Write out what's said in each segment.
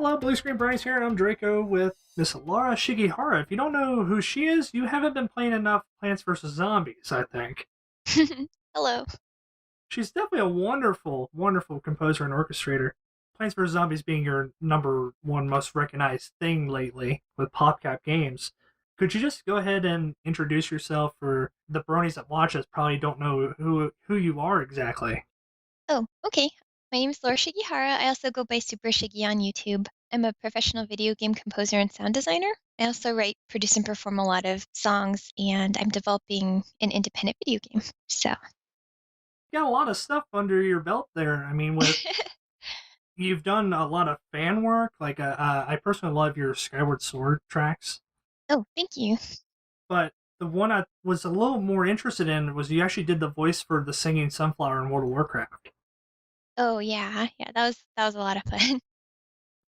Hello, Bluescreen Bronies here, and I'm Draco with Miss Laura Shigihara. If you don't know who she is, you haven't been playing enough Plants vs. Zombies, I think. Hello. She's definitely a wonderful, wonderful composer and orchestrator. Plants vs. Zombies being your number one most recognized thing lately with PopCap games. Could you just go ahead and introduce yourself for the Bronies that watch us probably don't know who you are exactly? Oh, okay. My name is Laura Shigihara. I also go by Super Shigi on YouTube. I'm a professional video game composer and sound designer. I also write, produce, and perform a lot of songs, and I'm developing an independent video game. So, You got a lot of stuff under your belt there. I mean, with you've done a lot of fan work. I personally love your Skyward Sword tracks, oh, thank you. but the one I was a little more interested in was you actually did the voice for the singing sunflower in World of Warcraft. Oh, yeah, yeah. That was a lot of fun.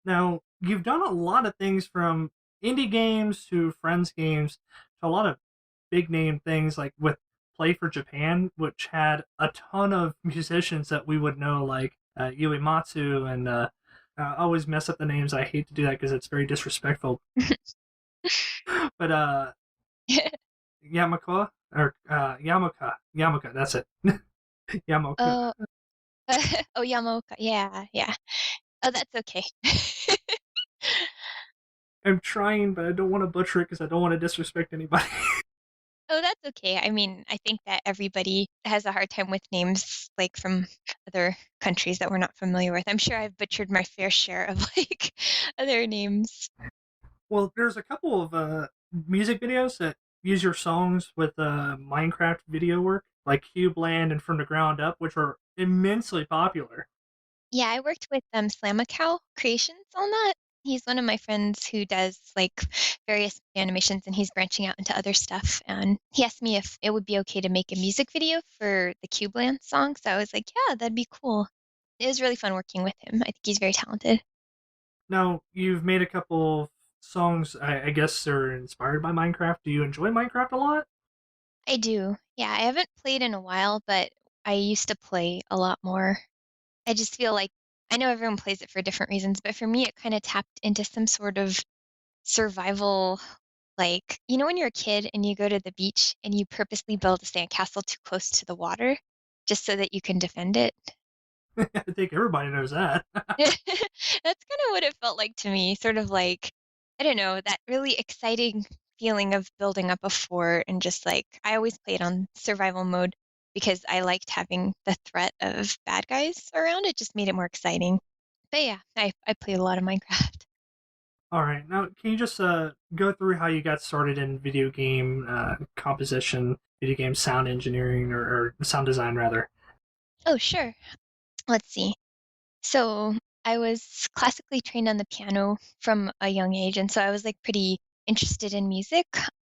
Now you've done a lot of things from indie games to friends games to a lot of big name things like with Play for Japan, which had a ton of musicians that we would know, like Yui Matsu and I always mess up the names. I hate to do that because it's very disrespectful. But Yamaka or Yamaka. That's it. Yamaka. Oh, oh, Yamaoka. Yeah, yeah. Oh, that's okay. I'm trying, but I don't want to butcher it because I don't want to disrespect anybody. Oh, that's okay. I mean, I think that everybody has a hard time with names like from other countries that we're not familiar with. I'm sure I've butchered my fair share of like other names. Well, there's a couple of music videos that use your songs with Minecraft video work, like Cubeland and From the Ground Up, which are immensely popular. Yeah, I worked with Slamacow Creations on that. He's one of my friends who does like various animations and he's branching out into other stuff. And he asked me if it would be okay to make a music video for the Cubeland song. So I was like, yeah, that'd be cool. It was really fun working with him. I think he's very talented. Now, you've made a couple of songs, I guess they're inspired by Minecraft. Do you enjoy Minecraft a lot? I do. Yeah, I haven't played in a while, but I used to play a lot more. I just feel like I know everyone plays it for different reasons, but for me, it kind of tapped into some sort of survival. Like, you know, when you're a kid and you go to the beach and you purposely build a sandcastle too close to the water just so that you can defend it? I think everybody knows that. That's kind of what it felt like to me. Sort of like, I don't know, that really exciting feeling of building up a fort and just like, I always played on survival mode because I liked having the threat of bad guys around. It just made it more exciting. But yeah, I played a lot of Minecraft. All right. Now, can you just go through how you got started in video game composition, video game sound engineering, or sound design, rather? Oh, sure. Let's see. So I was classically trained on the piano from a young age, and so I was like pretty interested in music.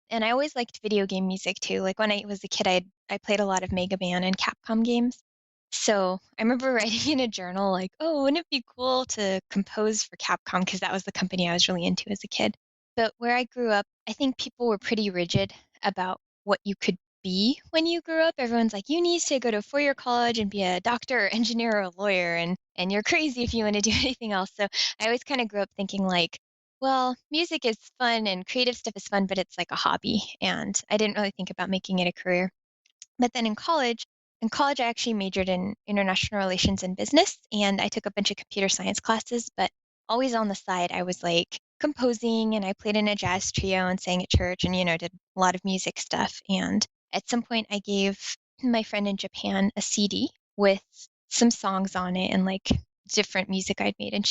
And I always liked video game music too. Like when I was a kid, I played a lot of Mega Man and Capcom games. So I remember writing in a journal like, "Oh, wouldn't it be cool to compose for Capcom?" Because that was the company I was really into as a kid. But where I grew up, I think people were pretty rigid about what you could be when you grew up. Everyone's like, "You need to go to a four-year college and be a doctor or engineer or a lawyer, and you're crazy if you want to do anything else." So I always kind of grew up thinking like, well, music is fun and creative stuff is fun, but it's like a hobby. And I didn't really think about making it a career. But then in college, I actually majored in international relations and business, and I took a bunch of computer science classes, but always on the side, I was like composing and I played in a jazz trio and sang at church and, did a lot of music stuff. And at some point, I gave my friend in Japan a CD with some songs on it and like different music I'd made. And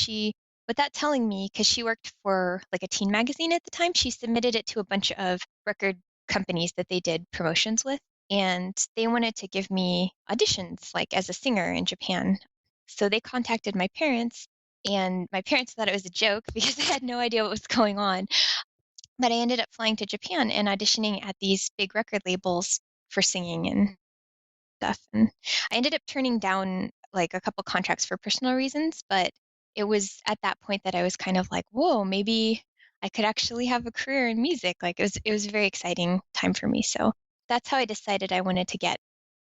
without telling me, because she worked for like a teen magazine at the time, she submitted it to a bunch of record companies that they did promotions with and they wanted to give me auditions like as a singer in Japan. So they contacted my parents and my parents thought it was a joke because they had no idea what was going on. But I ended up flying to Japan and auditioning at these big record labels for singing and stuff. And I ended up turning down like a couple contracts for personal reasons, but it was at that point that I was kind of like, whoa, maybe I could actually have a career in music. Like it was a very exciting time for me. So that's how I decided I wanted to get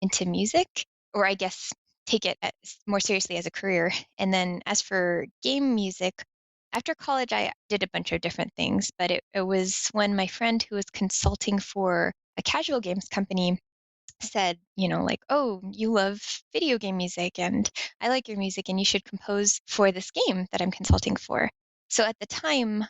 into music, or I guess take it more seriously as a career. And then as for game music, After college, I did a bunch of different things, but it was when my friend who was consulting for a casual games company said, like, "Oh, you love video game music, and I like your music, and you should compose for this game that I'm consulting for." So at the time,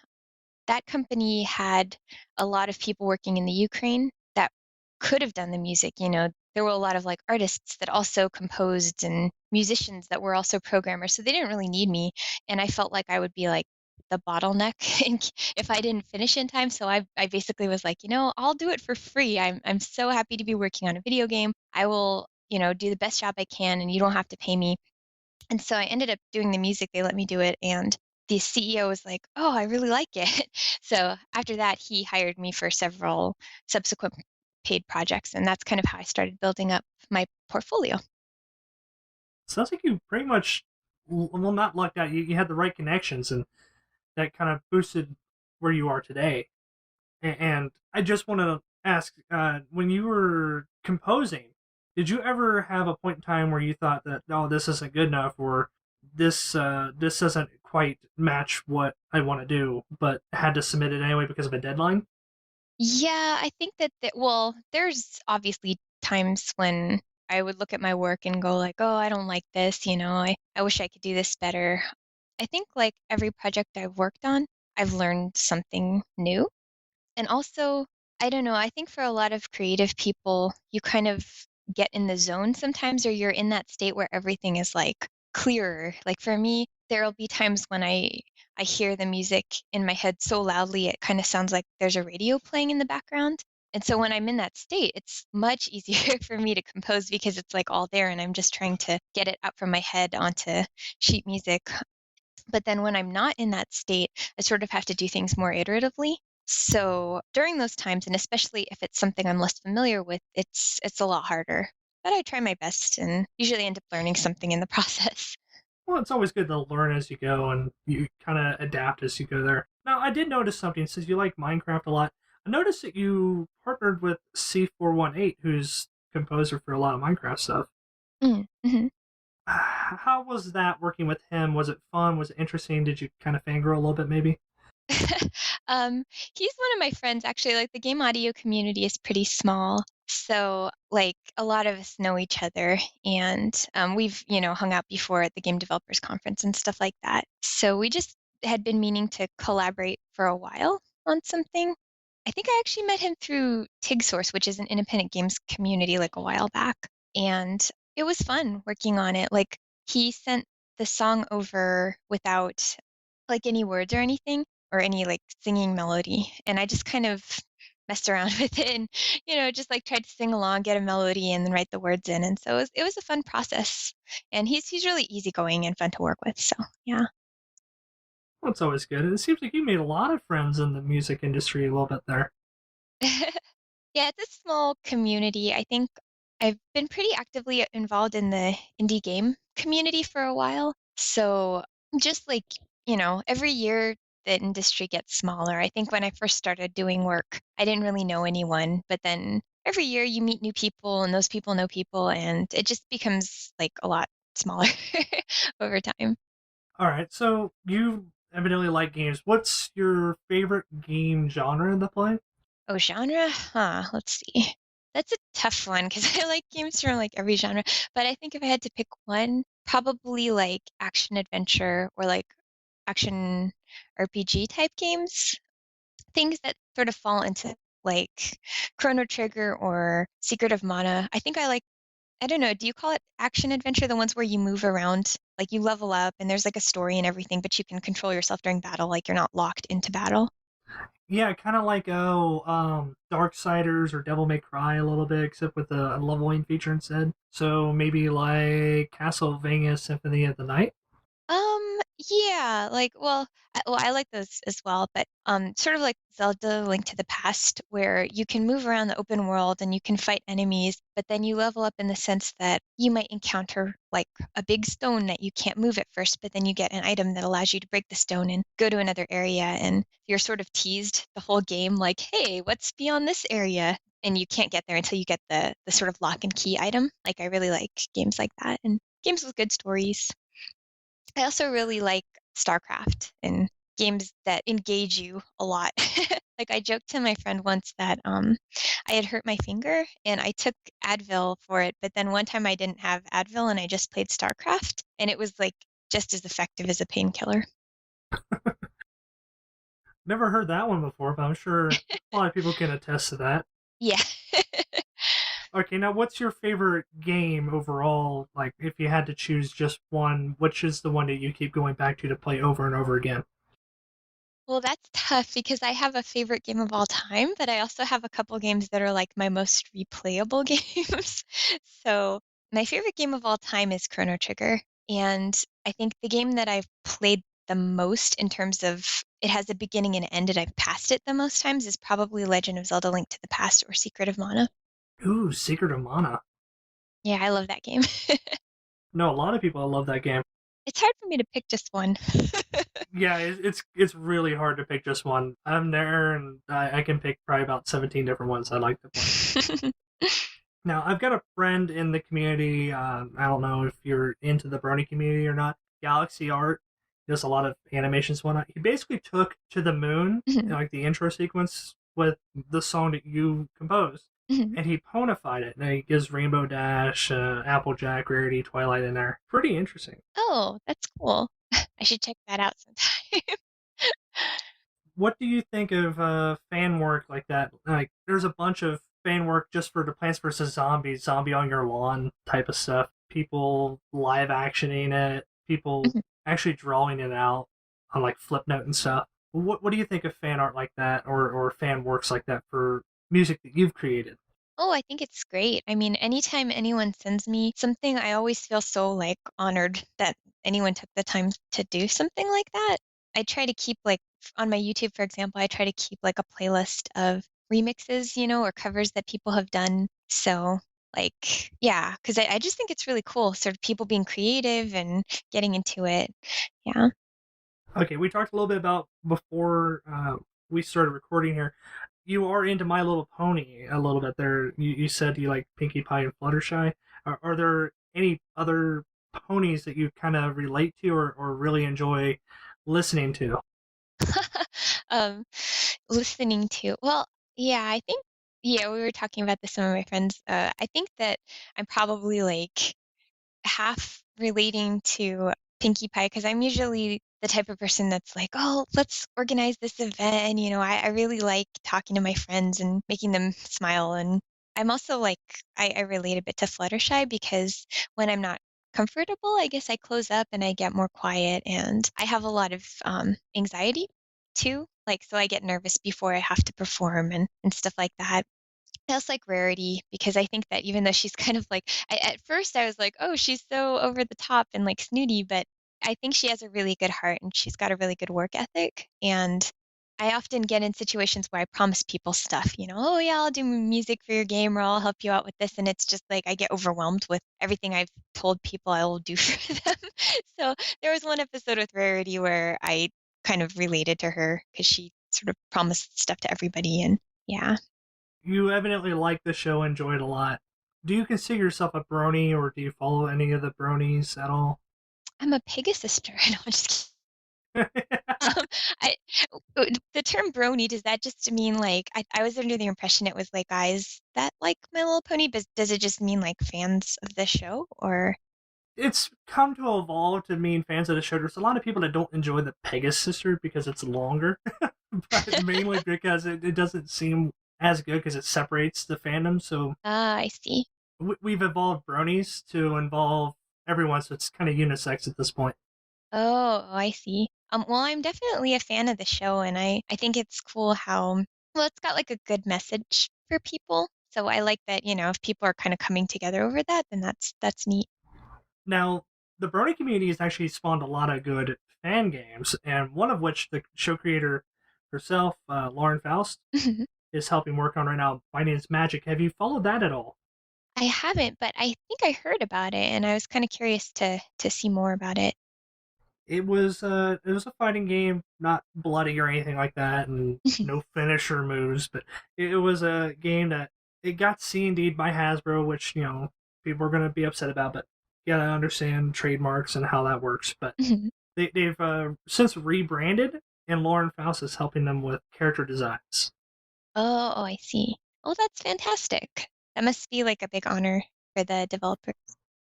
that company had a lot of people working in the Ukraine that could have done the music. There were a lot of like artists that also composed and musicians that were also programmers. So they didn't really need me. And I felt like I would be like the bottleneck if I didn't finish in time. So I basically was like, I'll do it for free. I'm so happy to be working on a video game. I will, do the best job I can and you don't have to pay me. And so I ended up doing the music, they let me do it, and the CEO was like, "Oh, I really like it." So after that, he hired me for several subsequent paid projects, and that's kind of how I started building up my portfolio. Sounds like you pretty much, well, not lucked out. You had the right connections, and that kind of boosted where you are today. And I just want to ask, when you were composing, did you ever have a point in time where you thought that, oh, this isn't good enough, or this doesn't quite match what I want to do, but had to submit it anyway because of a deadline? Yeah, I think well, there's obviously times when I would look at my work and go like, "Oh, I don't like this, I wish I could do this better." I think like every project I've worked on, I've learned something new. And also, I don't know, I think for a lot of creative people, you kind of get in the zone sometimes, or you're in that state where everything is like clearer. Like for me, there'll be times when I hear the music in my head so loudly it kind of sounds like there's a radio playing in the background. And so when I'm in that state, it's much easier for me to compose because it's like all there and I'm just trying to get it out from my head onto sheet music. But then when I'm not in that state, I sort of have to do things more iteratively. So during those times, and especially if it's something I'm less familiar with, it's a lot harder. But I try my best and usually end up learning something in the process. Well, it's always good to learn as you go, and you kind of adapt as you go there. Now, I did notice something since you like Minecraft a lot. I noticed that you partnered with C418, who's composer for a lot of Minecraft stuff. Mm-hmm. How was that working with him? Was it fun? Was it interesting? Did you kind of fangirl a little bit, maybe? Um, he's one of my friends, actually. Like the game audio community is pretty small. So like a lot of us know each other and we've, hung out before at the game developers conference and stuff like that. So we just had been meaning to collaborate for a while on something. I think I actually met him through TIG Source, which is an independent games community like a while back. And it was fun working on it. Like he sent the song over without like any words or anything or any like singing melody. And I just kind of messed around with it and, just like tried to sing along, get a melody and then write the words in. And so it was a fun process. And he's really easygoing and fun to work with. So yeah. Well, it's always good. It seems like you made a lot of friends in the music industry a little bit there. Yeah, it's a small community. I think I've been pretty actively involved in the indie game community for a while. So just like, every year the industry gets smaller. I think when I first started doing work, I didn't really know anyone, but then every year you meet new people and those people know people and it just becomes like a lot smaller over time. All right, so you evidently like games. What's your favorite game genre to play? Oh, genre? Huh, let's see. That's a tough one because I like games from like every genre. But I think if I had to pick one, probably like action adventure or like action RPG type games. Things that sort of fall into like Chrono Trigger or Secret of Mana. I don't know, do you call it action adventure? The ones where you move around, like you level up and there's like a story and everything, but you can control yourself during battle, like you're not locked into battle. Yeah, kind of like Darksiders or Devil May Cry a little bit, except with a leveling feature instead. So maybe like Castlevania Symphony of the Night. Yeah, I like those as well, but sort of like Zelda Link to the Past, where you can move around the open world and you can fight enemies, but then you level up in the sense that you might encounter like a big stone that you can't move at first, but then you get an item that allows you to break the stone and go to another area, and you're sort of teased the whole game, like, hey, what's beyond this area? And you can't get there until you get the sort of lock and key item. Like I really like games like that and games with good stories. I also really like StarCraft and games that engage you a lot. Like, I joked to my friend once that, I had hurt my finger and I took Advil for it, but then one time I didn't have Advil and I just played StarCraft, and it was, like, just as effective as a painkiller. Never heard that one before, but I'm sure a lot of people can attest to that. Yeah. Okay, now what's your favorite game overall? Like, if you had to choose just one, which is the one that you keep going back to play over and over again? Well, that's tough because I have a favorite game of all time, but I also have a couple games that are, like, my most replayable games. So, my favorite game of all time is Chrono Trigger, and I think the game that I've played the most in terms of it has a beginning and end, and I've passed it the most times is probably Legend of Zelda: Link to the Past or Secret of Mana. Ooh, Secret of Mana. Yeah, I love that game. No, a lot of people love that game. It's hard for me to pick just one. Yeah, it's really hard to pick just one. I'm there, and I can pick probably about 17 different ones I like to play. Now, I've got a friend in the community. I don't know if you're into the Brony community or not. Galaxy Art does a lot of animations and whatnot. He basically took To the Moon, Mhm, like the intro sequence with the song that you composed, mhm. and he ponified it. And he gives Rainbow Dash, Applejack, Rarity, Twilight in there. Pretty interesting. Oh, that's cool. I should check that out sometime. What do you think of fan work like that? Like, there's a bunch of fan work just for the Plants vs Zombies, zombie on your lawn type of stuff. People live actioning it, people Mhm. actually drawing it out on like Flipnote and stuff. What do you think of fan art like that, or fan works like that for music that you've created? Oh, I think it's great. I mean, anytime anyone sends me something, I always feel so, like, honored that anyone took the time to do something like that. I try to keep, like on my YouTube, for example, I try to keep, like, a playlist of remixes, or covers that people have done. So, like yeah, 'cause I just think it's really cool, sort of people being creative and getting into it. Yeah. Okay, we talked a little bit about before we started recording here. You are into My Little Pony a little bit there. You said you like Pinkie Pie and Fluttershy. Are there any other ponies that you kind of relate to or really enjoy listening to? Um, listening to well, yeah, I think yeah, we were talking about this with some of my friends. I think that I'm probably, like, half relating to Pinkie Pie because I'm usually the type of person that's like, "Oh, let's organize this event," I really like talking to my friends and making them smile, and I'm also like I relate a bit to Fluttershy because when I'm not comfortable, I guess I close up and I get more quiet, and I have a lot of, anxiety too, like, so I get nervous before I have to perform and stuff like that. I also like Rarity because I think that even though she's kind of like at first I was like, "Oh, she's so over the top and, like, snooty," but I think she has a really good heart and she's got a really good work ethic, and I often get in situations where I promise people stuff, "Oh, yeah, I'll do music for your game or I'll help you out with this," and it's just like I get overwhelmed with everything I've told people I will do for them. So, there was one episode with Rarity where I kind of related to her because she sort of promised stuff to everybody and yeah. You evidently like the show, enjoy it a lot. Do you consider yourself a brony, or do you follow any of the bronies at all? I'm a Pegasus sister. No, I'm just kidding. Um, I the term brony, does that just mean, like I was under the impression it was, like, guys that like My Little Pony, but does it just mean, like, fans of the show? Or It's come to evolve to mean fans of the show. There's a lot of people that don't enjoy the Pegasus Sister because it's longer, but mainly because it doesn't seem as good because it separates the fandom. So Ah, I see. we've evolved bronies to involve everyone, so it's kind of unisex at this point. Oh, I see. Well, I'm definitely a fan of the show, and I think it's cool how well, it's got, like, a good message for people. So I like that, if people are kinda coming together over that, then that's neat. Now, the brony community has actually spawned a lot of good fan games, and one of which the show creator herself, Lauren Faust, is helping work on right now. My name's Magic. Have you followed that at all? I haven't, but I think I heard about it, and I was kinda curious to see more about it. It was a fighting game, not bloody or anything like that, and no finisher moves, but it was a game that it got C&D'd by Hasbro, which people are going to be upset about, but you gotta understand trademarks and how that works. But Mhm. they've since rebranded, and Lauren Faust is helping them with character designs. Oh, I see. Oh, that's fantastic. That must be like a big honor for the developer.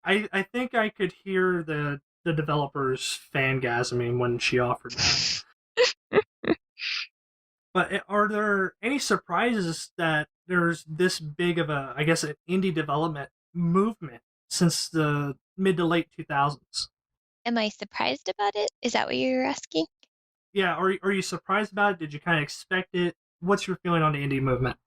I think I could hear the developers fangasming when she offered that. But are there any surprises that there's this big of a, I guess, an indie development movement since the mid to late 2000s? Am I surprised about it? Is that what you're asking? Yeah, are you surprised about it? Did you kind of expect it? What's your feeling on the indie movement?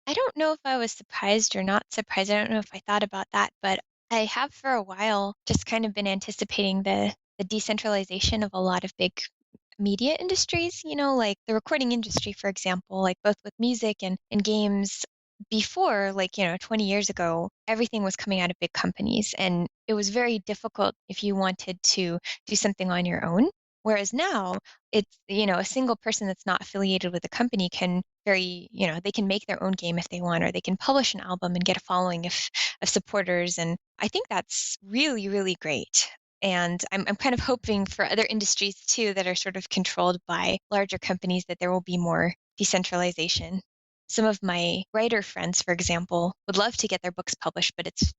I don't know if I was surprised or not surprised. I don't know if I thought about that, but I have for a while just kind of been anticipating the decentralization of a lot of big media industries, like the recording industry, for example, like both with music and games. Before, like, 20 years ago, everything was coming out of big companies, and it was very difficult if you wanted to do something on your own. Whereas now, it's, a single person that's not affiliated with a company can they can make their own game if they want, or they can publish an album and get a following of supporters. And I think that's really, really great. And I'm kind of hoping for other industries too that are sort of controlled by larger companies that there will be more decentralization. Some of my writer friends, for example, would love to get their books published, but it's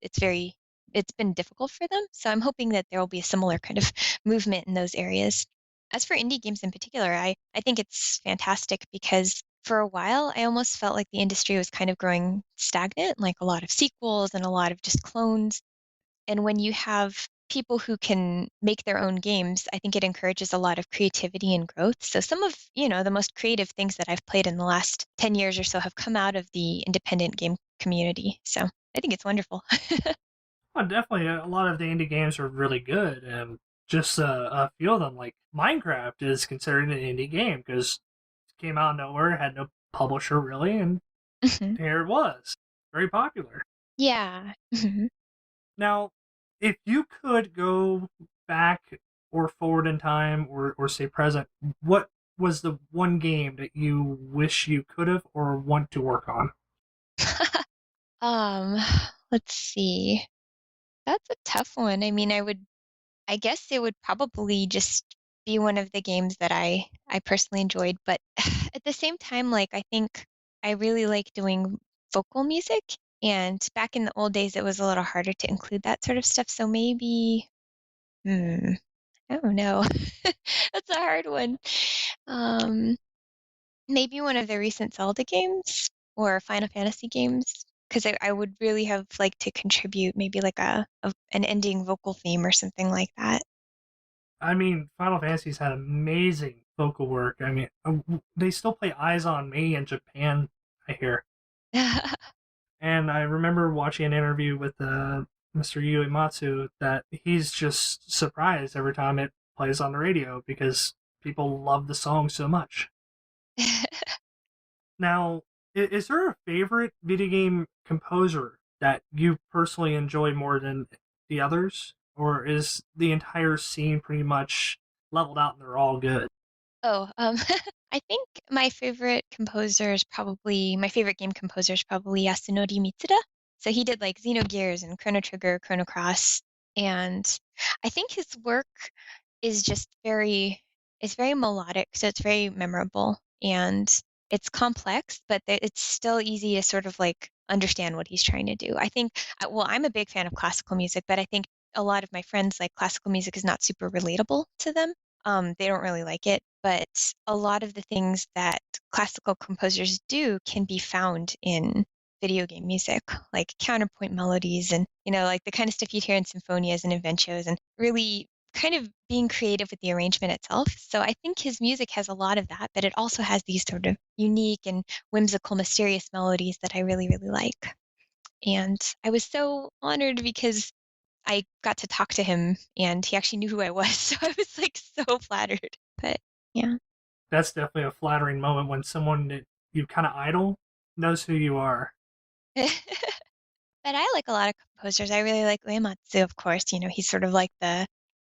been difficult for them. So I'm hoping that there will be a similar kind of movement in those areas. As for indie games in particular, I think it's fantastic because for a while I almost felt like the industry was kind of growing stagnant, like a lot of sequels and a lot of just clones. And when you have people who can make their own games, I think it encourages a lot of creativity and growth. So some of, the most creative things that I've played in the last 10 years or so have come out of the independent game community. So I think it's wonderful. Well, definitely, a lot of the indie games are really good, and just a few of them, like Minecraft, is considered an indie game because it came out of nowhere, had no publisher really, and Mhm. here it was, very popular. Yeah. Mhm. Now, if you could go back or forward in time, or say present, what was the one game that you wish you could have or want to work on? um, let's see. That's a tough one. I mean, I guess it would probably just be one of the games that I personally enjoyed, but at the same time, like, I think I really like doing vocal music, and back in the old days, it was a little harder to include that sort of stuff, so maybe hmm, I don't know. That's a hard one. Um, Maybe one of the recent Zelda games or Final Fantasy games, 'cause I would really have liked to contribute maybe like an ending vocal theme or something like that. I mean, Final Fantasy's had amazing vocal work. I mean, they still play Eyes on Me in Japan, I hear. And I remember watching an interview with Mr. Uematsu that he's just surprised every time it plays on the radio because people love the song so much. Now, is there a favorite video game composer that you personally enjoy more than the others? Or is the entire scene pretty much leveled out and they're all good? Oh, I think my favorite game composer is probably Yasunori Mitsuda. So he did like Xenogears and Chrono Trigger, Chrono Cross, and I think his work is just it's very melodic, so it's very memorable and it's complex, but it's still easy to sort of like understand what he's trying to do. I think, well, I'm a big fan of classical music, but I think a lot of my friends like classical music is not super relatable to them. They don't really like it, but a lot of the things that classical composers do can be found in video game music, like counterpoint melodies and, like the kind of stuff you'd hear in symphonias and inventos and really kind of being creative with the arrangement itself. So I think his music has a lot of that, but it also has these sort of unique and whimsical, mysterious melodies that I really, really like. And I was so honored because I got to talk to him and he actually knew who I was. So I was like so flattered. But yeah. That's definitely a flattering moment when someone that you kind of idol knows who you are. But I like a lot of composers. I really like Uematsu, of course. He's sort of like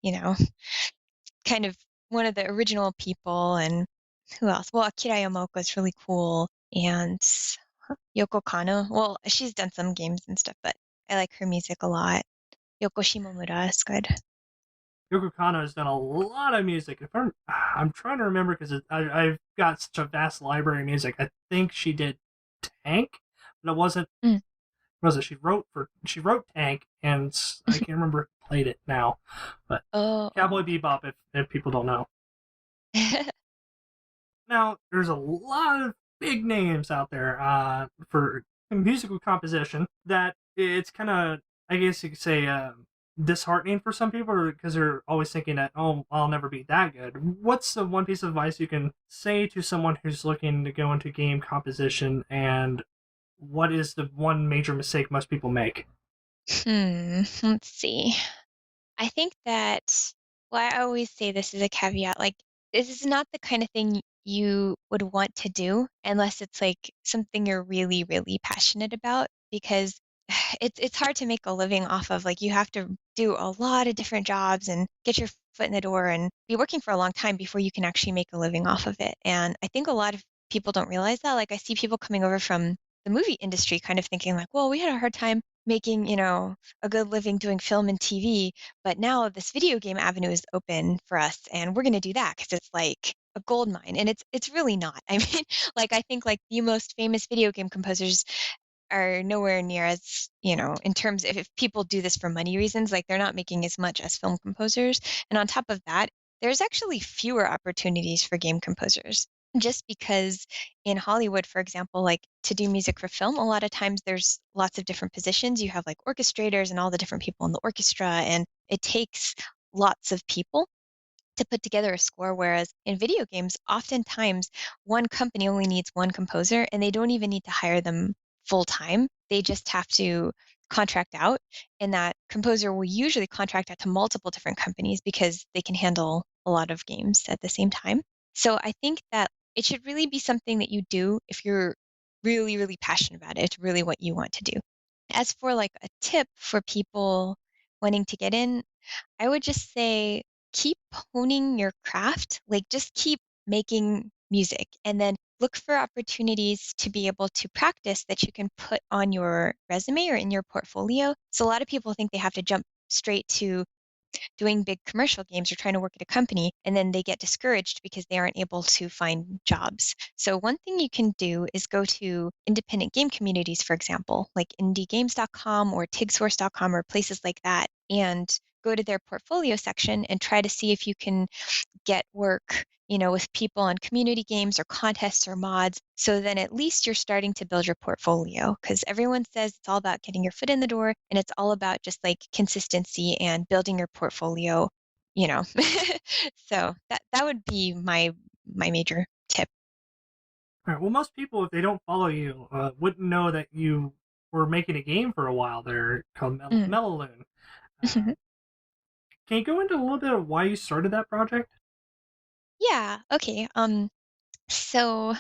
you know, kind of one of the original people. And who else? Well, Akira Yamaoka is really cool. And Yoko Kanno. Well, she's done some games and stuff, but I like her music a lot. Yoko Shimomura is good. Yoko Kanno has done a lot of music. If I'm trying to remember because I've got such a vast library of music. I think she did Tank, but it wasn't. Mm. Was it? She wrote Tank, and I can't remember who played it now. But Oh, Cowboy oh. Bebop, if people don't know. Now, there's a lot of big names out there for musical composition that it's kind of, I guess you could say, disheartening for some people because they're always thinking that, oh, I'll never be that good. What's the one piece of advice you can say to someone who's looking to go into game composition, and what is the one major mistake most people make? Let's see. I think that, well, I always say this as a caveat, like, this is not the kind of thing you would want to do unless it's like something you're really, really passionate about because it's hard to make a living off of. Like, you have to do a lot of different jobs and get your foot in the door and be working for a long time before you can actually make a living off of it. And I think a lot of people don't realize that. Like, I see people coming over from the movie industry kind of thinking like, well, we had a hard time making, a good living doing film and TV, but now this video game avenue is open for us, and we're gonna do that because it's like a gold mine, and it's really not. I mean, like, I think, like, the most famous video game composers are nowhere near as, in terms if people do this for money reasons, like, they're not making as much as film composers, and on top of that, there's actually fewer opportunities for game composers. Just because in Hollywood, for example, like, to do music for film, a lot of times there's lots of different positions. You have, like, orchestrators and all the different people in the orchestra, and it takes lots of people to put together a score, whereas in video games, oftentimes one company only needs one composer and they don't even need to hire them full time. They just have to contract out, and that composer will usually contract out to multiple different companies because they can handle a lot of games at the same time. So I think that it should really be something that you do if you're really, really passionate about it. It's really what you want to do. As for like a tip for people wanting to get in, I would just say keep honing your craft, like just keep making music and then look for opportunities to be able to practice that you can put on your resume or in your portfolio. So a lot of people think they have to jump straight to doing big commercial games or trying to work at a company and then they get discouraged because they aren't able to find jobs. So one thing you can do is go to independent game communities, for example, like indiegames.com or tigsource.com or places like that, and go to their portfolio section and try to see if you can get work, with people on community games or contests or mods. So then at least you're starting to build your portfolio because everyone says it's all about getting your foot in the door and it's all about just like consistency and building your portfolio, you know. So that would be my major tip. All right. Well, most people, if they don't follow you, wouldn't know that you were making a game for a while there called Mm. Mellaloon. Uh, can you go into a little bit of why you started that project? Yeah, okay. So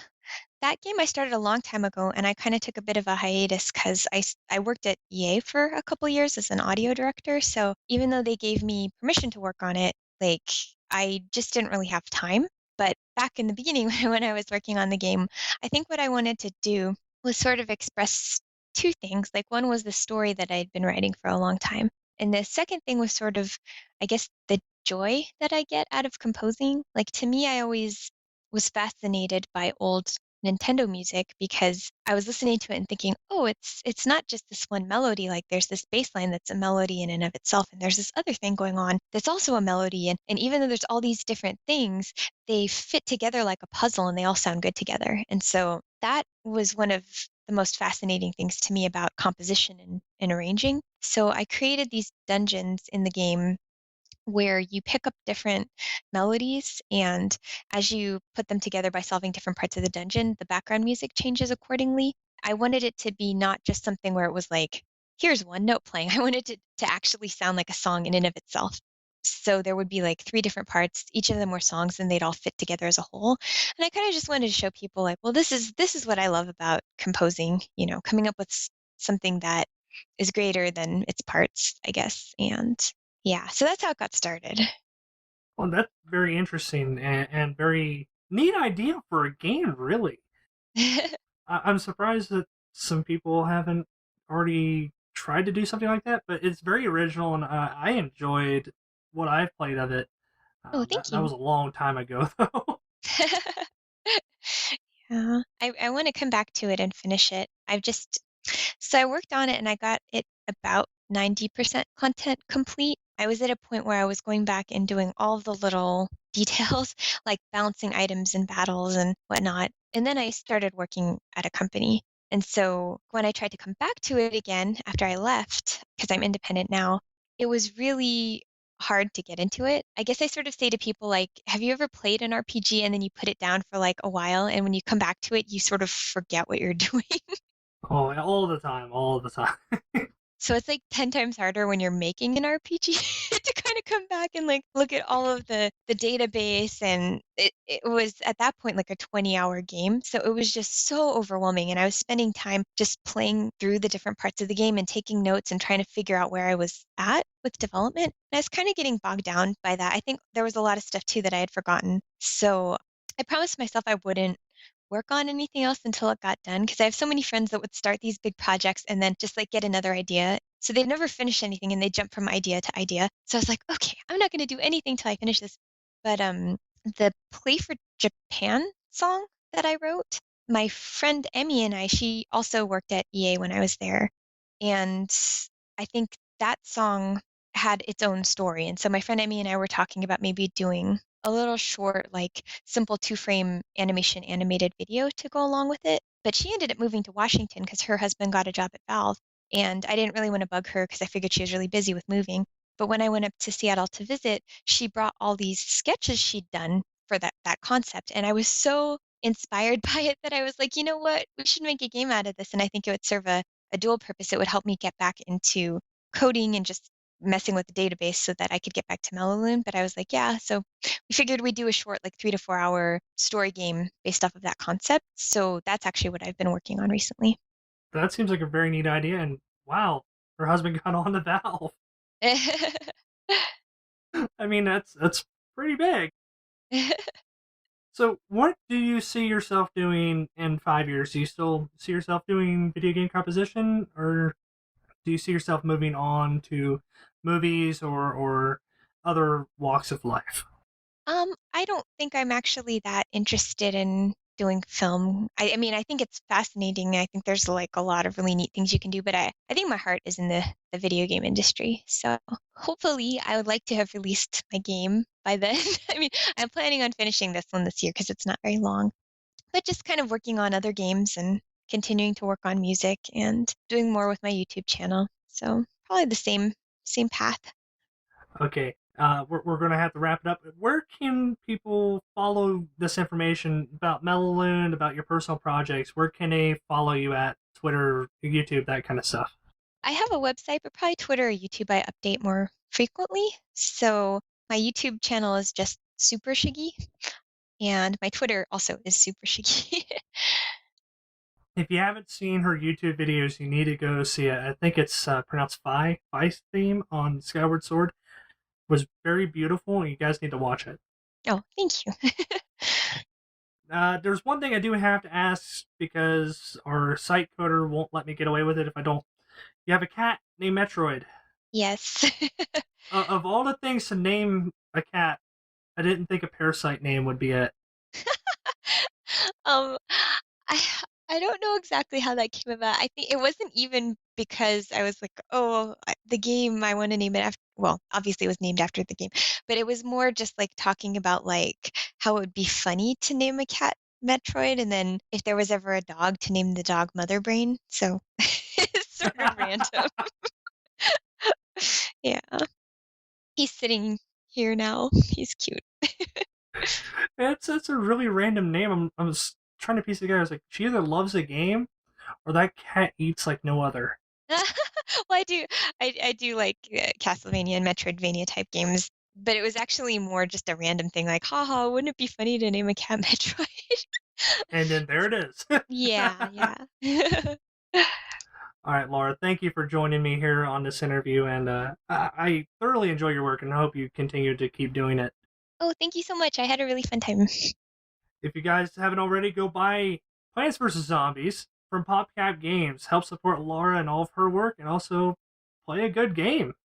that game I started a long time ago, and I kinda took a bit of a hiatus 'cause I worked at EA for a couple years as an audio director, so even though they gave me permission to work on it, like, I just didn't really have time. But back in the beginning when I was working on the game, I think what I wanted to do was sort of express 2 things, like, one was the story that I'd been writing for a long time, and the second thing was sort of, I guess, the joy that I get out of composing. Like, to me, I always was fascinated by old Nintendo music because I was listening to it and thinking, "Oh, it's not just this one melody, like, there's this bass line that's a melody in and of itself, and there's this other thing going on that's also a melody, and even though there's all these different things, they fit together like a puzzle and they all sound good together." And so that was one of the most fascinating things to me about composition and arranging. So I created these dungeons in the game where you pick up different melodies, and as you put them together by solving different parts of the dungeon, the background music changes accordingly. I wanted it to be not just something where it was like, here's one note playing. I wanted it to actually sound like a song in and of itself. So there would be like three different parts, each of them were songs and they'd all fit together as a whole. And I kind of just wanted to show people like, well, this is what I love about composing, coming up with something that is greater than its parts, I guess. And yeah, so that's how it got started. Well, that's very interesting and very neat idea for a game, really. I'm surprised that some people haven't already tried to do something like that, but it's very original, and I enjoyed what I've played of it. Oh, That thank that you. was a long time ago, though. Yeah. I want to come back to it and finish it. So I worked on it and I got it about 90% content complete. I was at a point where I was going back and doing all the little details, like balancing items and battles and whatnot. And then I started working at a company. And so when I tried to come back to it again after I left, because I'm independent now, it was really hard to get into it. I guess I sort of say to people like, have you ever played an RPG and then you put it down for like a while and when you come back to it, you sort of forget what you're doing? Oh, all the time, all the time. So it's like 10 times harder when you're making an RPG to kind of come back and like look at all of the database and it was at that point like a 20-hour game. So it was just so overwhelming and I was spending time just playing through the different parts of the game and taking notes and trying to figure out where I was at with development. And I was kind of getting bogged down by that. I think there was a lot of stuff too that I had forgotten. So I promised myself I wouldn't work on anything else until it got done because I have so many friends that would start these big projects and then just like get another idea. So they'd never finish anything and they jump from idea to idea. So I was like, okay, I'm not going to do anything till I finish this. But the Play for Japan song that I wrote, my friend Emmy and I, she also worked at EA when I was there. And I think that song had its own story. And so my friend Emmy and I were talking about maybe doing a little short, like simple 2-frame animation animated video to go along with it. But she ended up moving to Washington because her husband got a job at Valve. And I didn't really want to bug her because I figured she was really busy with moving. But when I went up to Seattle to visit, she brought all these sketches she'd done for that concept. And I was so inspired by it that I was like, you know what? We should make a game out of this. And I think it would serve a dual purpose. It would help me get back into coding and just messing with the database so that I could get back to Melaloon. But I was like, yeah, so we figured we'd do a short, like 3 to 4 hour story game based off of that concept. So that's actually what I've been working on recently. That seems like a very neat idea. And wow, her husband got on the Valve. I mean, that's pretty big. So, what do you see yourself doing in 5 years? Do you still see yourself doing video game composition, or do you see yourself moving on to movies or other walks of life? I don't think I'm actually that interested in doing film. I mean, I think it's fascinating. I think there's like a lot of really neat things you can do, but I think my heart is in the video game industry. So hopefully I would like to have released my game by then. I mean, I'm planning on finishing this one this year because it's not very long, but just kind of working on other games and continuing to work on music and doing more with my YouTube channel. So probably the same path. Okay, we're going to have to wrap it up. Where can people follow this information about Melaloon, about your personal projects? Where can they follow you at? Twitter, YouTube, that kind of stuff. I have a website, but probably Twitter or YouTube I update more frequently. So my YouTube channel is just Super Shiggy, and my Twitter also is Super Shiggy. If you haven't seen her YouTube videos, you need to go see it. I think it's pronounced Fi's theme on Skyward Sword was very beautiful, and you guys need to watch it. Oh, thank you. There's one thing I do have to ask because our site coder won't let me get away with it if I don't. You have a cat named Metroid. Yes. Of all the things to name a cat, I didn't think a parasite name would be it. Um, I I don't know exactly how that came about. I think it wasn't even because I was like, oh, the game I want to name it after. Well, obviously it was named after the game, but it was more just like talking about like how it would be funny to name a cat Metroid, and then if there was ever a dog to name the dog Mother Brain. So it's sort of random. Yeah, he's sitting here now. He's cute. It's a really random name. I was trying to piece it together. I was like, she either loves a game or that cat eats like no other. Well, I do like Castlevania and Metroidvania type games, but it was actually more just a random thing like, haha, wouldn't it be funny to name a cat Metroid? And then there it is. Yeah, yeah. All right, Laura, thank you for joining me here on this interview. And I thoroughly enjoy your work and hope you continue to keep doing it. Oh, thank you so much. I had a really fun time. If you guys haven't already, go buy Plants vs. Zombies from PopCap Games. Help support Laura and all of her work and also play a good game.